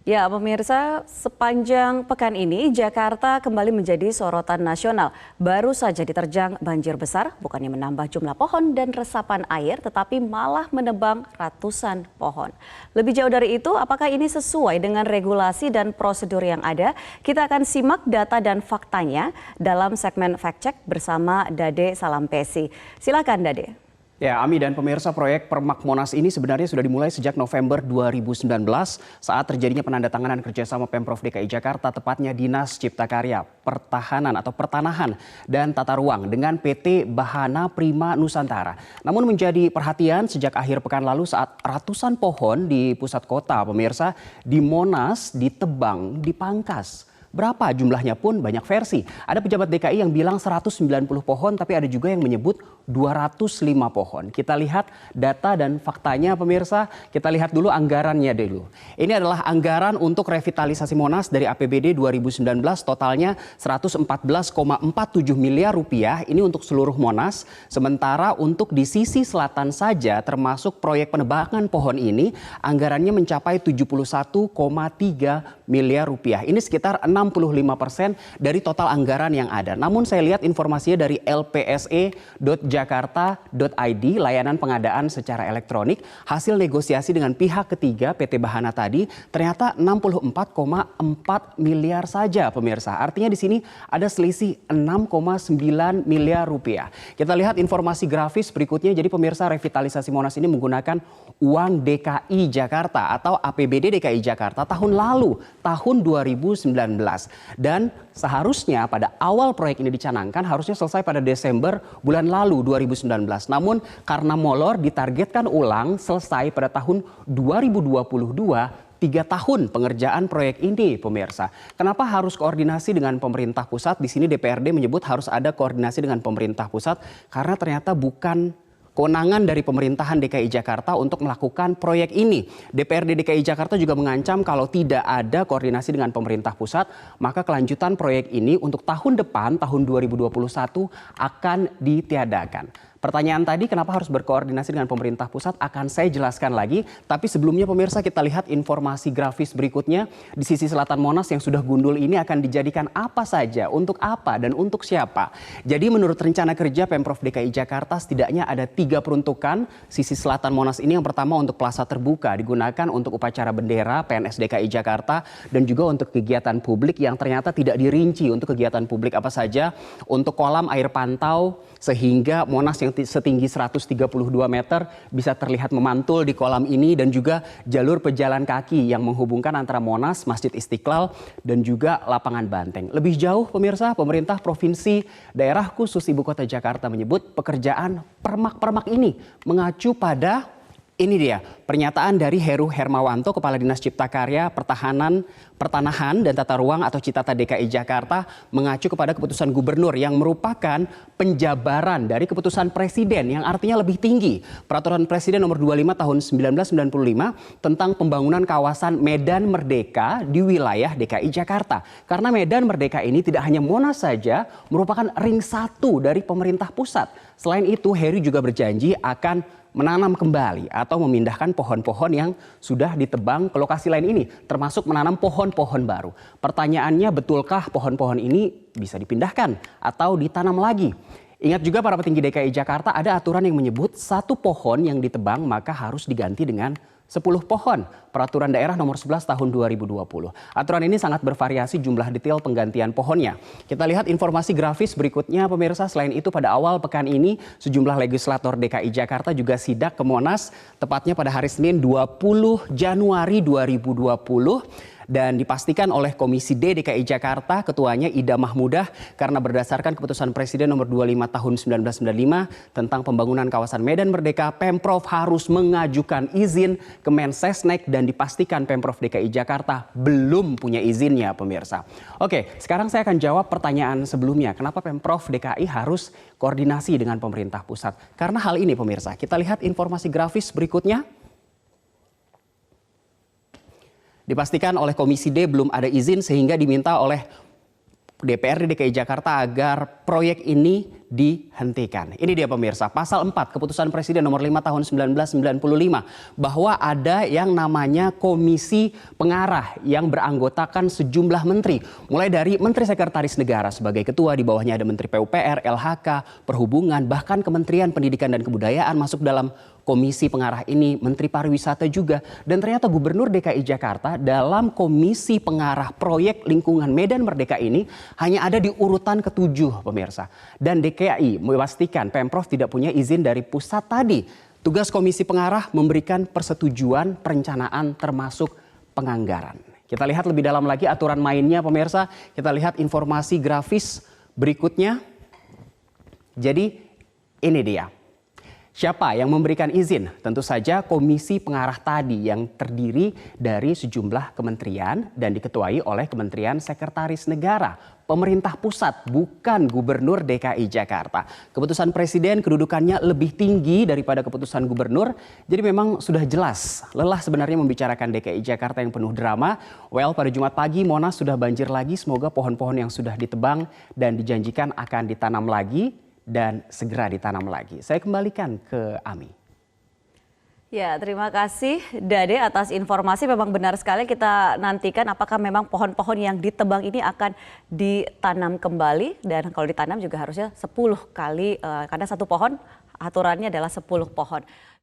Ya, pemirsa, sepanjang pekan ini Jakarta kembali menjadi sorotan nasional. Baru saja diterjang banjir besar, bukannya menambah jumlah pohon dan resapan air, tetapi malah menebang ratusan pohon. Lebih jauh dari itu, apakah ini sesuai dengan regulasi dan prosedur yang ada? Kita akan simak data dan faktanya dalam segmen Fact Check bersama Dade Salampesi. Silakan, Dade. Ya, Ami dan pemirsa, proyek Permak Monas ini sebenarnya sudah dimulai sejak November 2019 saat terjadinya penandatanganan kerjasama Pemprov DKI Jakarta, tepatnya Dinas Cipta Karya, Pertahanan atau Pertanahan dan Tata Ruang dengan PT Bahana Prima Nusantara. Namun menjadi perhatian sejak akhir pekan lalu saat ratusan pohon di pusat kota, pemirsa, di Monas ditebang, dipangkas. Berapa jumlahnya pun banyak versi. Ada pejabat DKI yang bilang 190 pohon, tapi ada juga yang menyebut 205 pohon. Kita lihat data dan faktanya, pemirsa. Kita lihat dulu anggarannya dulu. Ini adalah anggaran untuk revitalisasi Monas dari APBD 2019, totalnya 114,47 miliar rupiah. Ini untuk seluruh Monas. Sementara untuk di sisi selatan saja, termasuk proyek penebangan pohon ini, anggarannya mencapai 71,3 miliar rupiah. Ini sekitar 65% dari total anggaran yang ada. Namun saya lihat informasinya dari lpse.jakarta.id, layanan pengadaan secara elektronik, hasil negosiasi dengan pihak ketiga PT Bahana tadi ternyata 64,4 miliar saja, pemirsa. Artinya di sini ada selisih 6,9 miliar rupiah. Kita lihat informasi grafis berikutnya. Jadi pemirsa, revitalisasi Monas ini menggunakan uang DKI Jakarta atau APBD DKI Jakarta tahun lalu, tahun 2019. Dan seharusnya pada awal proyek ini dicanangkan harusnya selesai pada Desember bulan lalu 2019. Namun karena molor ditargetkan ulang selesai pada tahun 2022. 3 tahun pengerjaan proyek ini, pemirsa. Kenapa harus koordinasi dengan pemerintah pusat? Di sini DPRD menyebut harus ada koordinasi dengan pemerintah pusat karena ternyata bukan kewenangan dari pemerintahan DKI Jakarta untuk melakukan proyek ini. DPRD DKI Jakarta juga mengancam kalau tidak ada koordinasi dengan pemerintah pusat, maka kelanjutan proyek ini untuk tahun depan, tahun 2021 akan ditiadakan. Pertanyaan tadi, kenapa harus berkoordinasi dengan pemerintah pusat, akan saya jelaskan lagi. Tapi sebelumnya pemirsa, kita lihat informasi grafis berikutnya. Di sisi selatan Monas yang sudah gundul ini akan dijadikan apa saja, untuk apa dan untuk siapa. Jadi menurut rencana kerja Pemprov DKI Jakarta setidaknya ada 3 peruntukan. Sisi selatan Monas ini yang pertama untuk plaza terbuka, digunakan untuk upacara bendera PNS DKI Jakarta dan juga untuk kegiatan publik yang ternyata tidak dirinci untuk kegiatan publik apa saja. Untuk kolam air pantau sehingga Monas yang setinggi 132 meter bisa terlihat memantul di kolam ini, dan juga jalur pejalan kaki yang menghubungkan antara Monas, Masjid Istiqlal dan juga lapangan Banteng. Lebih jauh pemirsa, pemerintah provinsi daerah khusus Ibu Kota Jakarta menyebut pekerjaan permak-permak ini mengacu pada ini dia pernyataan dari Heru Hermawanto, Kepala Dinas Cipta Karya, Pertanahan dan Tata Ruang atau Citata DKI Jakarta, mengacu kepada keputusan gubernur yang merupakan penjabaran dari keputusan presiden yang artinya lebih tinggi. Peraturan Presiden nomor 25 tahun 1995 tentang pembangunan kawasan Medan Merdeka di wilayah DKI Jakarta. Karena Medan Merdeka ini tidak hanya Monas saja, merupakan ring 1 dari pemerintah pusat. Selain itu, Heru juga berjanji akan menanam kembali atau memindahkan pohon-pohon yang sudah ditebang ke lokasi lain ini, termasuk menanam pohon-pohon baru. Pertanyaannya, betulkah pohon-pohon ini bisa dipindahkan atau ditanam lagi? Ingat juga para petinggi DKI Jakarta, ada aturan yang menyebut 1 pohon yang ditebang maka harus diganti dengan 10 pohon. Peraturan daerah nomor 11 tahun 2020. Aturan ini sangat bervariasi jumlah detail penggantian pohonnya. Kita lihat informasi grafis berikutnya, pemirsa. Selain itu pada awal pekan ini sejumlah legislator DKI Jakarta juga sidak ke Monas, tepatnya pada hari Senin 20 Januari 2020. Dan dipastikan oleh Komisi D DKI Jakarta, ketuanya Ida Mahmudah, karena berdasarkan keputusan Presiden nomor 25 tahun 1995 tentang pembangunan kawasan Medan Merdeka, Pemprov harus mengajukan izin ke Mensesnek dan dipastikan Pemprov DKI Jakarta belum punya izinnya, pemirsa. Oke, sekarang saya akan jawab pertanyaan sebelumnya. Kenapa Pemprov DKI harus koordinasi dengan pemerintah pusat? Karena hal ini, pemirsa. Kita lihat informasi grafis berikutnya. Dipastikan oleh Komisi D belum ada izin sehingga diminta oleh DPRD DKI Jakarta agar proyek ini dihentikan. Ini dia pemirsa, pasal 4 Keputusan Presiden nomor 5 tahun 1995 bahwa ada yang namanya komisi pengarah yang beranggotakan sejumlah menteri. Mulai dari Menteri Sekretaris Negara sebagai ketua, di bawahnya ada Menteri PUPR, LHK, Perhubungan, bahkan Kementerian Pendidikan dan Kebudayaan masuk dalam komisi pengarah ini, Menteri Pariwisata juga. Dan ternyata Gubernur DKI Jakarta dalam komisi pengarah proyek lingkungan Medan Merdeka ini hanya ada di urutan ke-7 pemirsa. Dan DKI memastikan Pemprov tidak punya izin dari pusat tadi. Tugas komisi pengarah memberikan persetujuan perencanaan termasuk penganggaran. Kita lihat lebih dalam lagi aturan mainnya pemirsa. Kita lihat informasi grafis berikutnya. Jadi ini dia. Siapa yang memberikan izin? Tentu saja komisi pengarah tadi yang terdiri dari sejumlah kementerian dan diketuai oleh Kementerian Sekretaris Negara. Pemerintah pusat, bukan Gubernur DKI Jakarta. Keputusan Presiden kedudukannya lebih tinggi daripada keputusan Gubernur. Jadi memang sudah jelas, lelah sebenarnya membicarakan DKI Jakarta yang penuh drama. Well, pada Jumat pagi Monas sudah banjir lagi. Semoga pohon-pohon yang sudah ditebang dan dijanjikan akan ditanam lagi dan segera ditanam lagi. Saya kembalikan ke Ami. Ya, terima kasih Dade atas informasi. Memang benar sekali, kita nantikan apakah memang pohon-pohon yang ditebang ini akan ditanam kembali. Dan kalau ditanam juga harusnya 10 kali, karena satu pohon aturannya adalah 10 pohon.